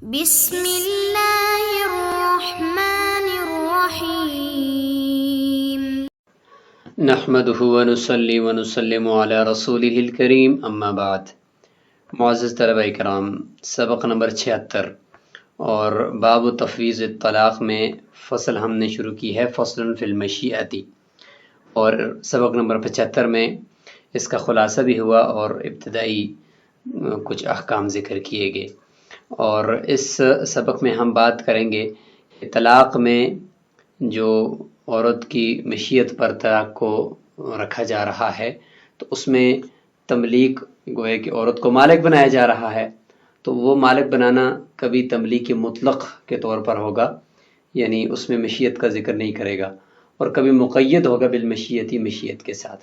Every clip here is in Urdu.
بسم اللہ الرحمن الرحیم نحمده ونصلي ونسلم على رسوله الكریم اما بعد۔ معزز طلبہ کرام، سبق نمبر 76 اور باب تفویض الطلاق میں فصل ہم نے شروع کی ہے، فصل فی المشیئتی، اور سبق نمبر 75 میں اس کا خلاصہ بھی ہوا اور ابتدائی کچھ احکام ذکر کیے گئے۔ اور اس سبق میں ہم بات کریں گے کہ طلاق میں جو عورت کی مشیت پر طلاق کو رکھا جا رہا ہے، تو اس میں تملیک گویا کہ عورت کو مالک بنایا جا رہا ہے، تو وہ مالک بنانا کبھی تملیک مطلق کے طور پر ہوگا، یعنی اس میں مشیت کا ذکر نہیں کرے گا، اور کبھی مقید ہوگا بالمشیتی، مشیت کے ساتھ۔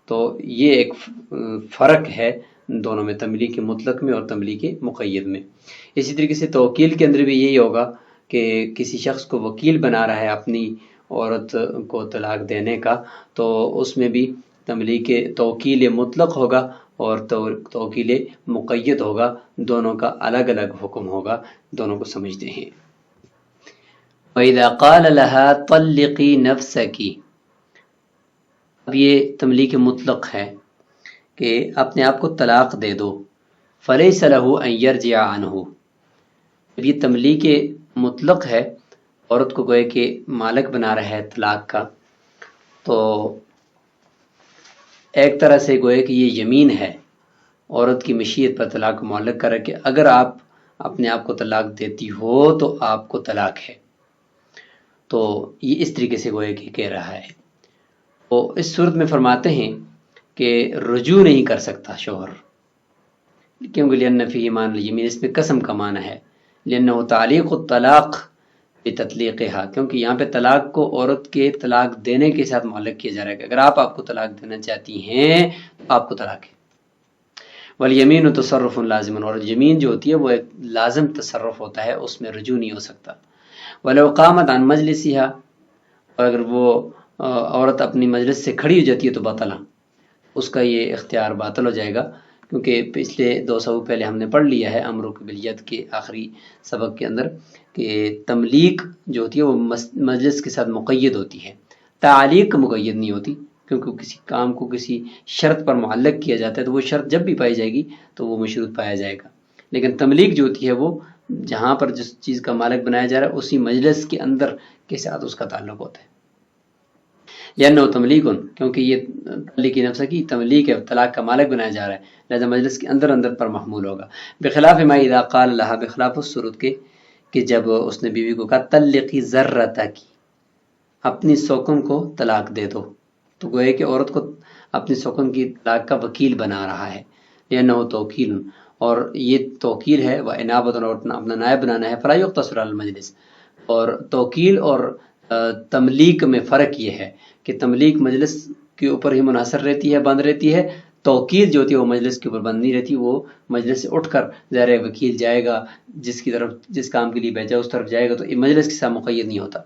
تو یہ ایک فرق ہے دونوں میں، تملیک مطلق میں اور تملیک مقید میں۔ اسی طریقے سے توکیل کے اندر بھی یہی ہوگا کہ کسی شخص کو وکیل بنا رہا ہے اپنی عورت کو طلاق دینے کا، تو اس میں بھی تملیک توکیل مطلق ہوگا اور توکیل مقید ہوگا، دونوں کا الگ الگ حکم ہوگا، دونوں کو سمجھتے ہیں۔ وَإِذَا قَالَ لَهَا طَلِّقِي نَفْسَكِ، اب یہ تملیک مطلق ہے کہ اپنے آپ کو طلاق دے دو، فَلَيْسَ لَهُ أَن يَرْجِعَ عَنْهُ، جب یہ تملیک مطلق ہے، عورت کو گوئے کہ مالک بنا رہا ہے طلاق کا، تو ایک طرح سے گوئے کہ یہ یمین ہے عورت کی مشیت پر طلاق کو معلق کر کے، اگر آپ اپنے آپ کو طلاق دیتی ہو تو آپ کو طلاق ہے، تو یہ اس طریقے سے گوئے کہ کہہ رہا ہے۔ تو اس صورت میں فرماتے ہیں کہ رجوع نہیں کر سکتا شوہر، کیونکہ لِأَنَّ فِيهِ مَعْنَى الْيَمِينِ، اس میں قسم کا معنی ہے، لِأَنَّهُ تَعْلِيقُ الطَّلَاقِ بِتَطْلِيقِهَا، کیونکہ یہاں پہ طلاق کو عورت کے طلاق دینے کے ساتھ معلق کیا جا رہا ہے کہ اگر آپ کو طلاق دینا چاہتی ہیں تو آپ کو طلاق ہے۔ وَالْيَمِينُ تَصَرُّفٌ لَازِمٌ، اور یمین جو ہوتی ہے وہ ایک لازم تصرف ہوتا ہے، اس میں رجوع نہیں ہو سکتا۔ وَلَوْ قَامَتْ عَنْ مَجْلِسِهَا، اور اگر وہ عورت اپنی مجلس سے کھڑی ہو جاتی ہے تو بطلا، اس کا یہ اختیار باطل ہو جائے گا، کیونکہ پچھلے 2 سبق پہلے ہم نے پڑھ لیا ہے امر بالید کے آخری سبق کے اندر کہ تملیک جو ہوتی ہے وہ مجلس کے ساتھ مقید ہوتی ہے، تعلیق مقید نہیں ہوتی، کیونکہ کسی کام کو کسی شرط پر معلق کیا جاتا ہے تو وہ شرط جب بھی پائی جائے گی تو وہ مشروط پایا جائے گا، لیکن تملیک جو ہوتی ہے وہ جہاں پر جس چیز کا مالک بنایا جا رہا ہے اسی مجلس کے اندر کے ساتھ اس کا تعلق ہوتا ہے۔ یعنی تملیک، کیونکہ یہ تملیک نفس کی تملیک ہے، طلاق کا مالک بنایا جا رہا ہے، لہذا مجلس کے اندر اندر پر محمول ہوگا۔ بخلاف ما اذا قال لها، بخلاف اس صورت کے کہ جب اس نے بیوی کو کہا طلقی ذرتک، اپنی سوکن کو طلاق دے دو، تو گویا کہ عورت کو اپنی سوکن کی طلاق کا وکیل بنا رہا ہے، لأنه توکیل، اور یہ توکیل ہے، وانابۃ، اور اپنا نائب بنانا ہے، فلا یقتصر علی المجلس، اور توکیل اور تملیک میں فرق یہ ہے کہ تملیک مجلس کے اوپر ہی منحصر رہتی ہے، بند رہتی ہے، توکیل جو ہوتی ہے وہ مجلس کے اوپر بند نہیں رہتی، وہ مجلس سے اٹھ کر ظاہر وکیل جائے گا جس کی طرف جس کام کے لیے بھیجا اس طرف جائے گا، تو یہ مجلس کے ساتھ مقید نہیں ہوتا۔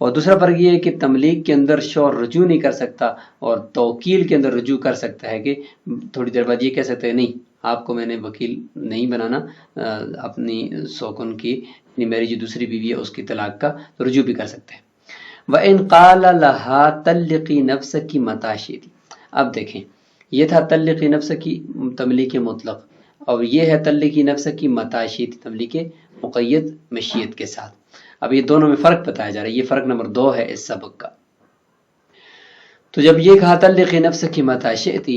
اور دوسرا فرق یہ ہے کہ تملیک کے اندر شوہر رجوع نہیں کر سکتا، اور توکیل کے اندر رجوع کر سکتا ہے کہ تھوڑی دیر بعد یہ کہہ سکتے ہیں نہیں آپ کو میں نے وکیل نہیں بنانا، اپنی سوکن کی، یعنی میری جو دوسری بیوی ہے اس کی طلاق کا رجوع بھی کر سکتے ہیں۔ وَإِنْ قَالَ لَهَا طَلِّقِي نَفْسَكِ مَتَىٰ شِئْتِ، اب دیکھیں یہ تھا طلقی نفس کی تملیک مطلق، اور یہ ہے طلقی نفس کی متىٰ شئت، تملیک مقید مشیت کے ساتھ۔ اب یہ دونوں میں فرق بتایا جا رہا ہے، یہ فرق نمبر 2 ہے اس سبق کا۔ تو جب یہ کہا طلقی نفس کی متىٰ شئت،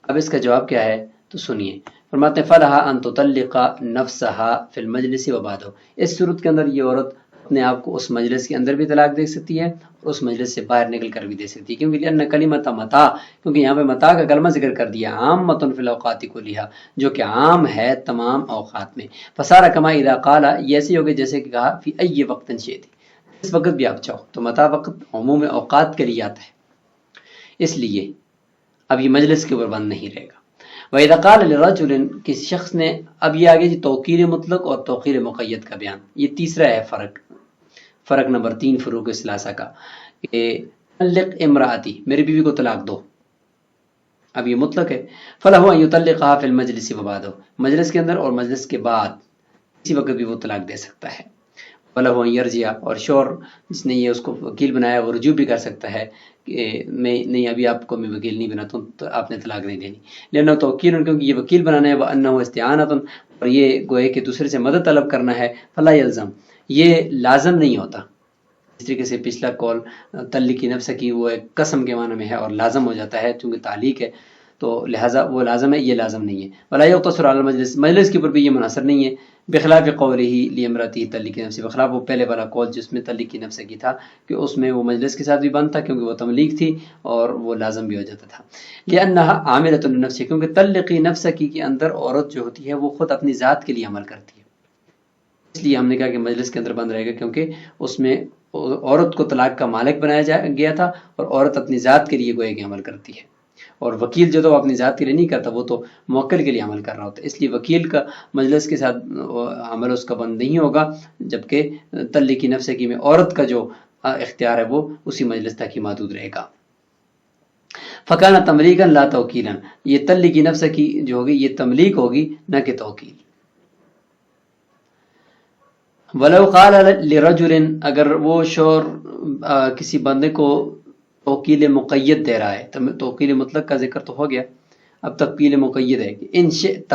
اب اس کا جواب کیا ہے تو سنیے، فرماتے ہیں فَلَهَا أَن تُطَلِّقَ نَفْسَهَا فِي الْمَجْلِسِ وَبَعْدَهُ، اس صورت کے اندر یہ عورت اپنے آپ کو اس مجلس کے اندر بھی طلاق دے سکتی ہے اور اس مجلس سے باہر نکل کر بھی دے سکتی ہے، کیونکہ لأن کلمۃ متىٰ، کیونکہ یہاں پہ متاع کا کلمہ ذکر کر دیا، عامۃ فی الاوقات کلھا، جو کہ عام ہے تمام اوقات میں، فصار کما اذا قال، یہ ایسے ہوگے جیسے کہ کہا فی ای وقت شئت، اس وقت بھی آپ چاہو، تو متاع وقت عموم اوقات کے لیے آتا ہے، اس لیے اب یہ مجلس کے اوپر بند نہیں رہے گا۔ وَإِذَا قَالَ لِرَجُلٍ، کسی شخص نے، اب یہ آگے جی توکیل مطلق اور توکیل مقید کا بیان، یہ تیسرا ہے فرق نمبر 3 فروق ثلاثہ کا، کہ طلق امراتی، میری بیوی کو طلاق دو، اب یہ مطلق ہے، فَلَهُ أَن يُطَلِّقَهَا فِي الْمَجْلِسِ وَبَعْدَهُ، مجلس کے اندر اور مجلس کے بعد، اسی وقت بھی وہ طلاق دے سکتا ہے. وَلَهُ أَن يَرْجِعَ، اور شور جس نے یہ اس کو وکیل بنایا وہ رجوع بھی کر سکتا ہے کہ میں نہیں، ابھی آپ کو میں وکیل نہیں بناتا ہوں تو آپ نے طلاق نہیں دینی. لأنه توکیل، کیونکہ یہ وکیل بنانا ہے، وأنه استعانة، اور یہ گوئے کہ دوسرے سے مدد طلب کرنا ہے. فلا يلزم، یہ لازم نہیں ہوتا. اس طریقے سے پچھلا قول تلقی نفس کی وہ ایک قسم کے معنی میں ہے اور لازم ہو جاتا ہے چونکہ تعلیق ہے، تو لہٰذا وہ لازم ہے، یہ لازم نہیں ہے. ولا يقتصر على المجلس، مجلس کے اوپر بھی یہ منحصر نہیں ہے. بخلاف قوله لامرأته تلقی نفس، بخلاف وہ پہلے والا قول جس میں تلقی نفس کی تھا کہ اس میں وہ مجلس کے ساتھ بھی بند تھا کیونکہ وہ تملیق تھی اور وہ لازم بھی ہو جاتا تھا. لأنها عاملة للنفس، کیونکہ تلقی نفس کی کے اندر عورت جو ہوتی ہے وہ خود اپنی ذات کے لیے عمل کرتی ہے. اس لیے ہم نے کہا کہ مجلس کے اندر بند رہے گا کیونکہ اس میں عورت کو طلاق کا مالک بنایا گیا تھا اور عورت اپنی ذات کے لیے گویا کہ عمل کرتی ہے، اور وکیل جو تو اپنی ذات کے لیے نہیں کرتا، وہ تو موکل کے لیے عمل کر رہا ہوتا ہے. اس لیے وکیل کا مجلس کے ساتھ عمل اس کا بند نہیں ہوگا، جبکہ تلقی نفس کی میں عورت کا جو اختیار ہے وہ اسی مجلس تک ہی محدود رہے گا. فکانہ تملیکا لا توکیلا، یہ تلقی نفس کی جو ہوگی یہ تملیک ہوگی نہ کہ توکیل. ولو قال لرجل، اگر وہ شور کسی بندے کو توکیل مقید دے رہا ہے، توکیل مطلق کا ذکر تو ہو گیا، اب توکیل مقید ہے کہ ان شئت،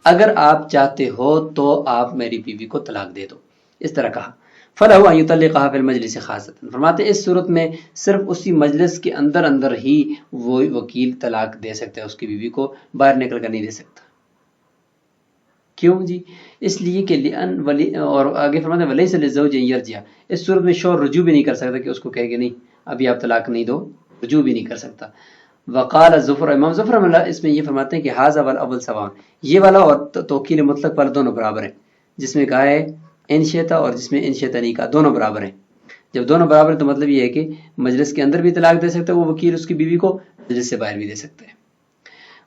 اگر آپ چاہتے ہو تو آپ میری بیوی کو طلاق دے دو، اس طرح کہا. فلہ ان یطلقها فی المجلس خاصۃ، فرماتے ہیں اس صورت میں صرف اسی مجلس کے اندر اندر ہی وہ وکیل طلاق دے سکتا ہے، اس کی بیوی کو باہر نکل کر نہیں دے سکتا. کیوں جی؟ اس لیے کہ اور آگے فرماتے ہیں ولیس للزوج ان یرجع، اس صورت میں شوہر رجوع بھی نہیں کر سکتا کہ اس کو کہے کہ نہیں ابھی آپ طلاق نہیں دو، رجوع بھی نہیں کر سکتا. وقال ظفر، امام ظفر رحمہ اللہ اس میں یہ فرماتے ہیں کہ ھذا والاول سواء، یہ والا اور توکیل مطلق والا دونوں برابر ہیں. جس میں کہا ہے ان شئت اور جس میں ان شئت نہیں کہا، دونوں برابر ہیں. جب دونوں برابر ہیں تو مطلب یہ ہے کہ مجلس کے اندر بھی طلاق دے سکتا ہے وہ وکیل اس کی بیوی کو، مجلس سے باہر بھی دے سکتے ہیں.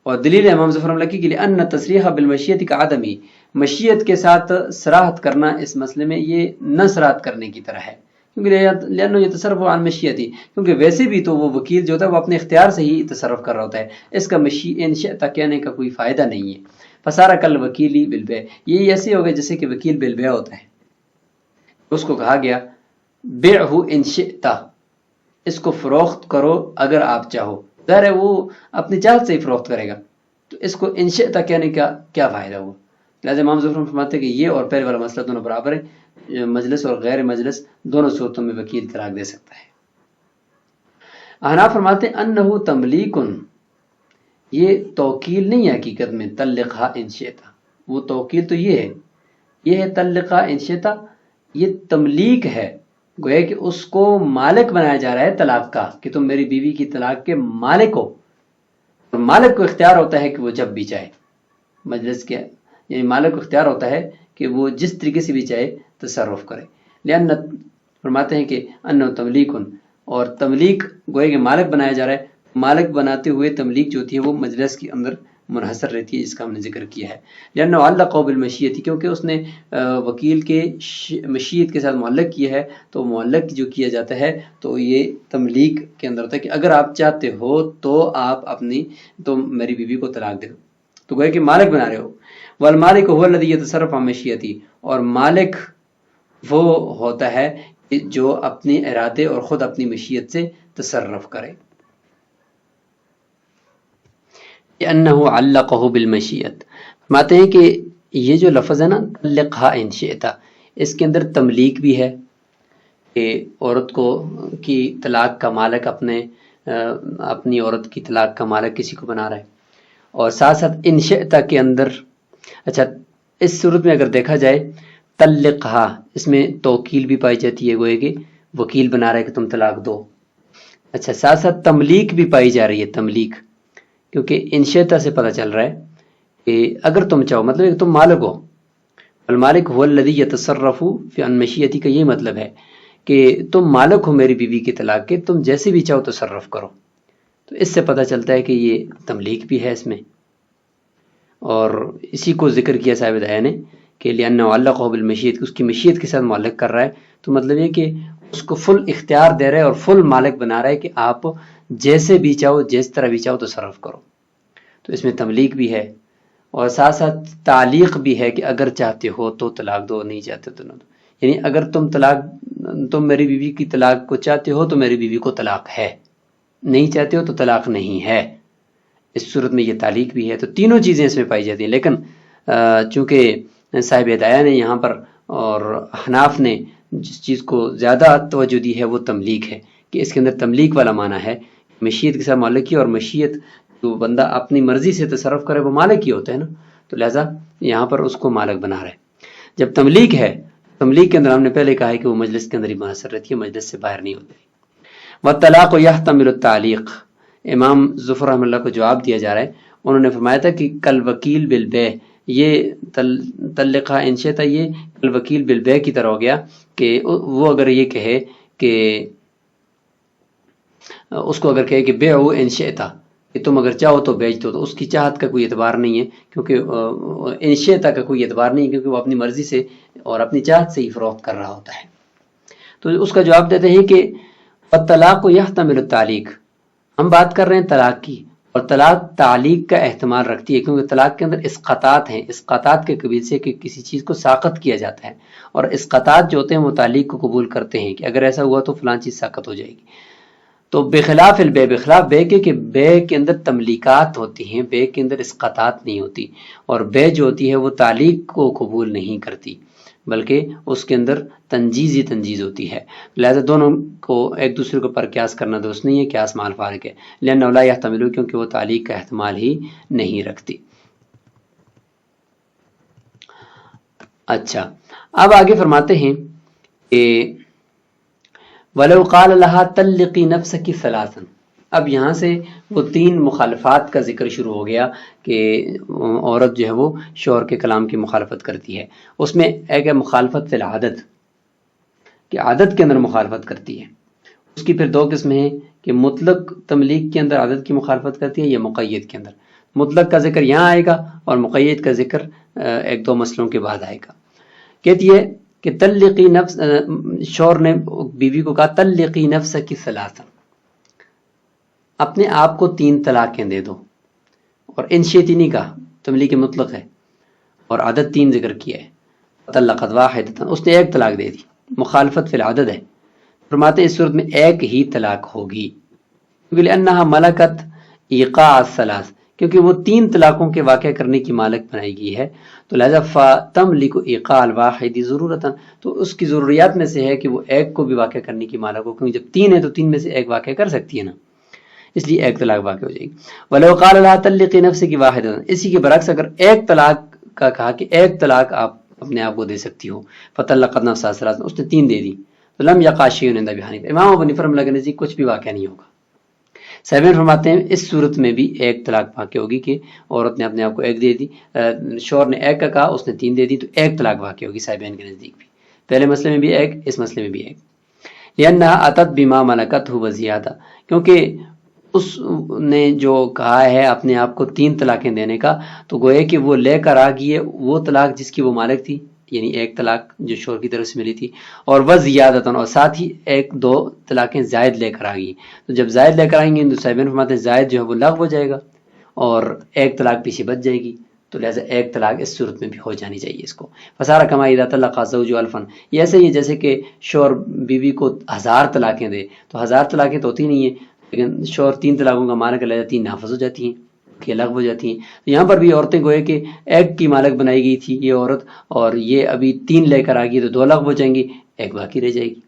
اور دلیل امام ظفر رحمہ اللہ کی کہ ان تصریح بالمشیت کا عدمی، مشیت کے ساتھ صراحت کرنا اس مسئلے میں یہ نہ صراحت کرنے کی طرح ہے، کیونکہ لأنه يتصرف عن مشیتی، کیونکہ ویسے بھی تو وہ وکیل جو ہوتا ہے وہ اپنے اختیار سے ہی تصرف کر رہا ہوتا ہے، اس کا ان شئت کہنے کا کوئی فائدہ نہیں ہے. فصار کالوکیل بالبیع، یہ ایسے ہو گئے جیسے کہ وکیل بالبیع ہوتا ہے. اس کو کہا گیا بیعہ ان شئت، اس کو فروخت کرو اگر آپ چاہو، ظاہر ہے وہ اپنی چاہت سے ہی فروخت کرے گا، تو اس کو ان شئت کہنے کا کیا فائدہ ہوا. لہٰذا امام ظفر فرماتے ہیں کہ یہ اور پہلے والا مسئلہ دونوں برابر ہے، مجلس اور غیر مجلس دونوں صورتوں میں وکیل طلاق دے سکتا ہے. احناف فرماتے ہیں انہ تملیک، یہ توکیل نہیں ہے حقیقت میں، طلقھا ان شئت، وہ توکیل تو یہ ہے طلقھا ان شئت، یہ تملیک ہے، گویا کہ اس کو مالک بنایا جا رہا ہے طلاق کا کہ تم میری بیوی کی طلاق کے مالک ہو، اور مالک کو اختیار ہوتا ہے کہ وہ جب بھی چاہے مجلس کے، یعنی مالک کو اختیار ہوتا ہے کہ وہ جس طریقے سے بھی چاہے تصرف کرے. لأن فرماتے ہیں کہ انہ تملیک، اور تملیک گویا کہ مالک بنایا جا رہا ہے، مالک بناتے ہوئے تملیک جو ہوتی ہے وہ مجلس کے اندر منحصر رہتی ہے، جس کا ہم نے ذکر کیا ہے. لأنه علقه بالمشیت، کیونکہ اس نے وکیل کے مشیت کے ساتھ معلق کیا ہے، تو معلق جو کیا جاتا ہے تو یہ تملیک کے اندر ہوتا ہے کہ اگر آپ چاہتے ہو تو آپ تو میری بیوی کو طلاق دے دو، تو گویا کہ مالک بنا رہے ہو. والمالک هو الذی یتصرف عن مشیتی، اور مالک وہ ہوتا ہے جو اپنے ارادے اور خود اپنی مشیت سے تصرف کرے. انه علقه بالمشیت، فرماتے ہیں کہ یہ جو لفظ ہے نا طلقھا ان شئت، اس کے اندر تملیک بھی ہے کہ عورت کو کی طلاق کا مالک اپنی عورت کی طلاق کا مالک کسی کو بنا رہا ہے، اور ساتھ ساتھ ان شئت کے اندر، اچھا اس صورت میں اگر دیکھا جائے طلقھا، اس میں توکیل بھی پائی جاتی ہے، گوئے کہ وکیل بنا رہا ہے کہ تم طلاق دو. اچھا ساتھ ساتھ تملیک بھی پائی جا رہی ہے، تملیک، کیونکہ ان شئت سے پتہ چل رہا ہے کہ اگر تم چاہو، مطلب کہ تم مالک ہو، المالک هو الذی یتصرف فی عن مشیتی کا یہ مطلب ہے کہ تم مالک ہو میری بیوی کی طلاق کے، تم جیسے بھی چاہو تصرف کرو. تو اس سے پتہ چلتا ہے کہ یہ تملیک بھی ہے اس میں، اور اسی کو ذکر کیا صاحب دایا نے کہ لأنه علقه بالمشیت، اس کی مشیت کے ساتھ معلق کر رہا ہے، تو مطلب یہ کہ اس کو فل اختیار دے رہا ہے اور فل مالک بنا رہا ہے کہ آپ جیسے بھی چاہو، جس طرح بھی چاہو تصرف کرو. تو اس میں تملیک بھی ہے، اور ساتھ ساتھ تعلیق بھی ہے کہ اگر چاہتے ہو تو طلاق دو، نہیں چاہتے تو نہ دو. یعنی اگر تم میری بیوی کی طلاق کو چاہتے ہو تو میری بیوی کو طلاق ہے، نہیں چاہتے ہو تو طلاق نہیں ہے. اس صورت میں یہ تعلیق بھی ہے. تو تینوں چیزیں اس میں پائی جاتی ہیں. لیکن چونکہ صاحب ہدایہ نے یہاں پر اور حناف نے جس چیز کو زیادہ توجہ دی ہے وہ تملیک ہے، کہ اس کے اندر تملیک والا معنی ہے مشیت کے ساتھ مالک کی، اور مشیت جو بندہ اپنی مرضی سے تصرف کرے وہ مالک ہی ہوتا ہے نا، تو لہذا یہاں پر اس کو مالک بنا رہا ہے. جب تملیک ہے، تملیک کے اندر ہم نے پہلے کہا ہے کہ وہ مجلس کے اندر ہی منحصر رہتی ہے، مجلس سے باہر نہیں ہوتی. والطلاق یحتمل التعلیق، امام ظفر رحمہ اللہ کو جواب دیا جا رہا ہے. انہوں نے فرمایا تھا کہ کل وکیل بالبیع، یہ طلقہ انشئتا یہ کل وکیل بالبیع کی طرح ہو گیا کہ وہ اگر یہ کہے کہ اس کو اگر کہے کہ بیعو انشئتا، کہ تم اگر چاہو تو بیچ دو، تو اس کی چاہت کا کوئی اعتبار نہیں ہے، کیونکہ انشئتا کا کوئی اعتبار نہیں ہے، کیونکہ وہ اپنی مرضی سے اور اپنی چاہت سے ہی فروخت کر رہا ہوتا ہے. تو اس کا جواب دیتے ہیں کہ الطلاق یحتمل التعلیق، ہم بات کر رہے ہیں طلاق کی، اور طلاق تعلیق کا احتمال رکھتی ہے، کیونکہ طلاق کے اندر اسقاطات ہیں. اسقاطات کے قبیل سے کہ کسی چیز کو ساقط کیا جاتا ہے، اور اسقاطات جو ہوتے ہیں وہ تعلیق کو قبول کرتے ہیں کہ اگر ایسا ہوا تو فلان چیز ساقط ہو جائے گی. تو بخلاف البیع، بخلاف بیع کے کہ بیع کے اندر تملیکات ہوتی ہیں، بیع کے اندر اسقاطات نہیں ہوتی، اور بیع جو ہوتی ہے وہ تعلیق کو قبول نہیں کرتی، بلکہ اس کے اندر تنجیز ہی تنجیز ہوتی ہے. لہذا دونوں کو ایک دوسرے کے اوپر قیاس کرنا درست نہیں ہے، قیاس مع الفارق ہے. لأنه لا يحتمل، کیونکہ وہ تعلیق کا احتمال ہی نہیں رکھتی. اچھا، اب آگے فرماتے ہیں کہ وَلَوْ قَالَ لَهَا طَلِّقِي نَفْسَكِ ثَلَاثًا. اب یہاں سے وہ تین مخالفات کا ذکر شروع ہو گیا کہ عورت جو ہے وہ شوہر کے کلام کی مخالفت کرتی ہے. اس میں ایک ہے مخالفت فی العادت، کہ عادت کے اندر مخالفت کرتی ہے. اس کی پھر دو قسمیں ہیں کہ مطلق تملیک کے اندر عادت کی مخالفت کرتی ہے یا مقید کے اندر. مطلق کا ذکر یہاں آئے گا اور مقید کا ذکر ایک دو مسئلوں کے بعد آئے گا. کہتی ہے کہ طلقی نفس، شوہر نے بیوی کو کہا طلقی نفسک ثلاثا، اپنے آپ کو 3 طلاقیں دے دو، اور انشئتی نہیں کہا، تملیک مطلق ہے، اور عدد 3 ذکر کیا ہے. طلقت واحدۃ، اس نے 1 طلاق دے دی، مخالفت فی العدد ہے. فرماتے ہیں اس صورت میں 1 ہی طلاق ہوگی، کیونکہ لأنہا ملکت ایقاع الثلاث، کیونکہ وہ 3 طلاقوں کے واقع کرنے کی مالک بنائی گئی ہے. تو لہذا فتملک ایقاع الواحد ضرورتاً، تو اس کی ضروریات میں سے ہے کہ وہ 1 کو بھی واقع کرنے کی مالک ہو، کیونکہ جب 3 ہے تو 3 میں سے 1 واقع کر سکتی ہے نا، اس لیے 1 طلاق واقع ہو جائے گی. وَلَوْ قَالَ لَهَا طَلِّقِي نَفْسِكِ وَاحِدَةً، اسی کے برعکس اگر 1 طلاق کا کہا کہ 1 طلاق آپ اپنے آپ کو دے سکتی ہو، فَطَلَّقَتْ نَفْسَهَا ثَلَاثًا، اس نے 3 دے دی، تو لم یقع شیء عند ابی حنیفہ، امام ابو حنیفہ رحمۃ اللہ کے نزدیک کچھ بھی واقع نہیں ہوگا. صاحبین فرماتے ہیں اس صورت میں بھی 1 طلاق واقع ہوگی کہ عورت نے اپنے آپ کو 1 دے دی، شوہر نے 1 کا کہا، اس نے 3 دے دی، تو 1 طلاق واقع ہوگی صاحبین کے نزدیک بھی. پہلے مسئلے میں بھی 1، اس مسئلے میں بھی 1. لأنها أتت بما ملكته وزیادہ، کیونکہ اس نے جو کہا ہے اپنے آپ کو 3 طلاقیں دینے کا، تو گویا کہ وہ لے کر آ گئی ہے وہ طلاق جس کی وہ مالک تھی، یعنی 1 طلاق جو شوہر کی طرف سے ملی تھی، اور وزیادتاً، اور ساتھ ہی 1-2 طلاقیں زائد لے کر آ گئی. تو جب زائد لے کر آئیں گے تو صاحبین فرماتے ہیں زائد جو ہے وہ لغو ہو جائے گا، اور 1 طلاق پیچھے بچ جائے گی، تو لہٰذا 1 طلاق اس صورت میں بھی ہو جانی چاہیے اس کو. فصار کما اذا طلق الزوج الفا، یہ ایسے ہی جیسے کہ شوہر بیوی کو 1000 طلاقیں دے، تو 1000 طلاقیں تو ہوتی نہیں ہیں، لیکن شوہر 3 طلاقوں کا مالک لے جاتی ہیں، نافذ ہو جاتی ہیں، کہ لغو ہو جاتی ہیں. تو یہاں پر بھی عورتیں گوئے کہ 1 کی مالک بنائی گئی تھی یہ عورت، اور یہ ابھی 3 لے کر آ گئی، تو 2 لغو ہو جائیں گی، 1 باقی رہ جائے گی.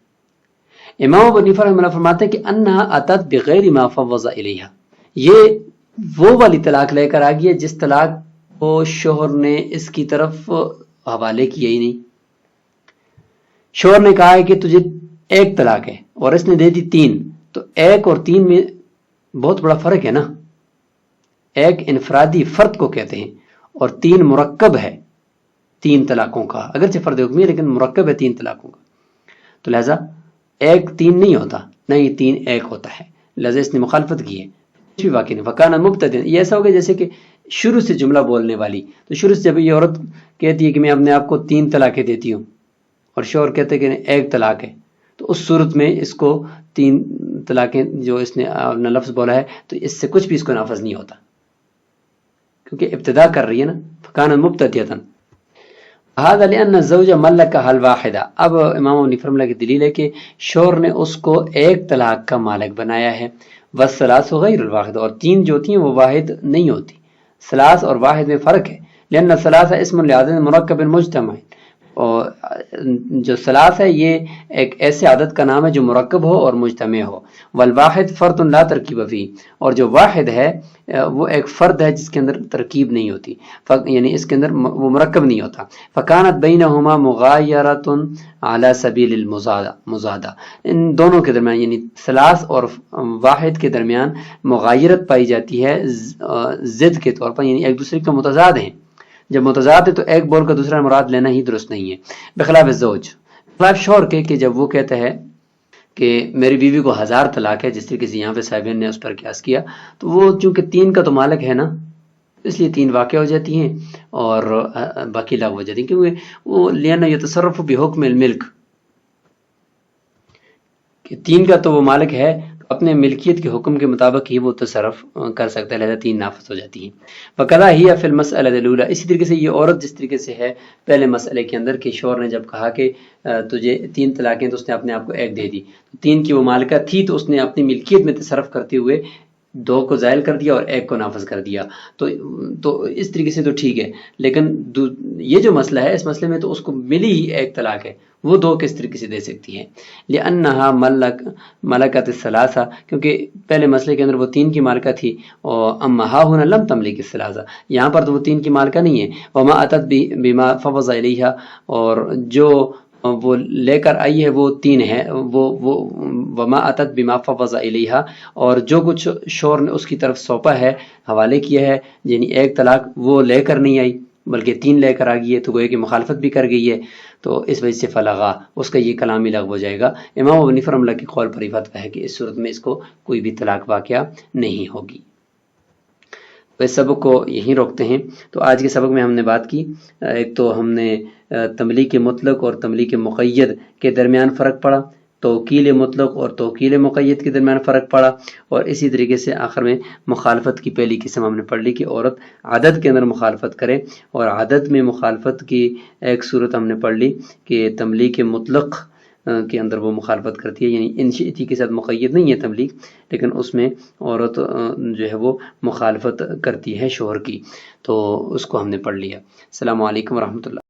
امام ابو حنیفہ رحمۃ اللہ فرماتے ہیں کہ انہا اتت بغیر ما فوض الیہا، یہ وہ والی طلاق لے کر آ گئی ہے جس طلاق کو شوہر نے اس کی طرف حوالے کیا ہی نہیں. شوہر نے کہا ہے کہ تجھے 1 طلاق ہے، اور اس نے دے دی 3، تو 1 اور 3 میں بہت بڑا فرق ہے نا. 1 انفرادی فرد کو کہتے ہیں، اور 3 مرکب ہے 3 طلاقوں کا، اگرچہ فرد حکمی ہے لیکن مرکب ہے 3 طلاقوں کا. تو لہذا 1 3 نہیں ہوتا، نہیں 3 1 ہوتا ہے، لہذا اس نے مخالفت کی ہے، کچھ بھی واقع نہیں. فکان مبتدئ، یہ ایسا ہوگا جیسے کہ شروع سے جملہ بولنے والی. تو شروع سے جب یہ عورت کہتی ہے کہ میں اپنے آپ کو 3 طلاقیں دیتی ہوں، اور شوہر کہتے ہیں کہ 1 طلاق ہے، تو اس صورت میں اس کو 3 طلاقیں جو اس نے لفظ بولا ہے، تو اس سے کچھ بھی اس کو نافذ نہیں ہوتا، کیونکہ ابتدا کر رہی ہے نا. كانت مبتدئة هذا لأن الزوج ملكها الواحدة. اب امام ابو حنیفہ کی دلیل ہے کہ شوہر نے اس کو ایک طلاق کا مالک بنایا ہے. والثلاث غیر الواحد، اور تین جو ہوتی ہیں وہ واحد نہیں ہوتی. ثلاث اور واحد میں فرق ہے. لأن الثلاث اسم لعدد مرکب مجتمع، اور جو ثلاث ہے یہ ایک ایسے عدد کا نام ہے جو مرکب ہو اور مجتمع ہو. والواحد فرد لا ترکیب فیہ، اور جو واحد ہے وہ ایک فرد ہے جس کے اندر ترکیب نہیں ہوتی، یعنی اس کے اندر وہ مرکب نہیں ہوتا. فکانت بینہما مغایرۃ علی سبیل المزادہ، ان دونوں کے درمیان یعنی ثلاث اور واحد کے درمیان مغایرت پائی جاتی ہے ضد کے طور پر، یعنی ایک دوسرے کے متضاد ہیں. جب متضاد ہے تو ایک بول کا دوسرا مراد لینا ہی درست نہیں ہے. بخلاف الزوج، بخلاف شوہر کے کہ جب وہ کہتا ہے کہ میری بیوی کو 1000 طلاق ہے، جس طریقے سے یہاں پہ صاحبین نے اس پر قیاس کیا، تو وہ چونکہ 3 کا تو مالک ہے نا، اس لیے 3 واقع ہو جاتی ہیں اور باقی لغو ہو جاتی ہیں، کیونکہ وہ لینا یتصرف بحکم الملک، کہ 3 کا تو وہ مالک ہے، اپنے ملکیت کے حکم کے مطابق ہی وہ تصرف کر سکتا ہے، لہذا 3 نافذ ہو جاتی ہیں. وَكَذَا هِيَ فِي الْمَسْأَلَةِ الْأُولَى، اسی طریقے سے یہ عورت جس طریقے سے ہے پہلے مسئلے کے اندر کہ شوہر نے جب کہا کہ تجھے 3 طلاقیں، تو اس نے اپنے آپ کو 1 دے دی، 3 کی وہ مالکہ تھی تو اس نے اپنی ملکیت میں تصرف کرتے ہوئے 2 کو زائل کر دیا اور 1 کو نافذ کر دیا. تو اس طریقے سے تو ٹھیک ہے، لیکن یہ جو مسئلہ ہے، اس مسئلے میں تو اس کو ملی ہی 1 طلاق ہے، وہ 2 کس طریقے سے دے سکتی ہے؟ لأنها ملکت الثلاثہ، کیونکہ پہلے مسئلے کے اندر وہ 3 کی مالکہ تھی، اور اما ہا ہونا لم تملک الثلاثہ، یہاں پر تو وہ 3 کی مالکہ نہیں ہے. وما اتت بما فوض الیہا، اور جو وہ لے کر آئی ہے وہ 3 ہے، وہ وما اتت بما فوض الیہا، اور جو کچھ شوہر نے اس کی طرف سونپا ہے، حوالے کیا ہے، یعنی 1 طلاق وہ لے کر نہیں آئی بلکہ 3 لے کر آ گئی ہے، تو گویا کہ مخالفت بھی کر گئی ہے، تو اس وجہ سے فلغا، اس کا یہ کلام ہی لغو ہو جائے گا. امام ابو حنیفہ رحمۃ اللہ کے قول پر یہ فتویٰ ہے کہ اس صورت میں اس کو کوئی بھی طلاق واقعہ نہیں ہوگی. تو اس سبق کو یہیں روکتے ہیں. تو آج کے سبق میں ہم نے بات کی، ایک تو ہم نے تملیک مطلق اور تملیک مقید کے درمیان فرق پڑا، توکیل مطلق اور توکیل مقید کے درمیان فرق پڑا، اور اسی طریقے سے آخر میں مخالفت کی پہلی قسم ہم نے پڑھ لی کہ عورت عدد کے اندر مخالفت کرے، اور عدد میں مخالفت کی ایک صورت ہم نے پڑھ لی کہ تملیک مطلق کے اندر وہ مخالفت کرتی ہے، یعنی انشئتی کے ساتھ مقید نہیں ہے تملیک، لیکن اس میں عورت جو ہے وہ مخالفت کرتی ہے شوہر کی، تو اس کو ہم نے پڑھ لیا. السلام علیکم ورحمۃ اللہ.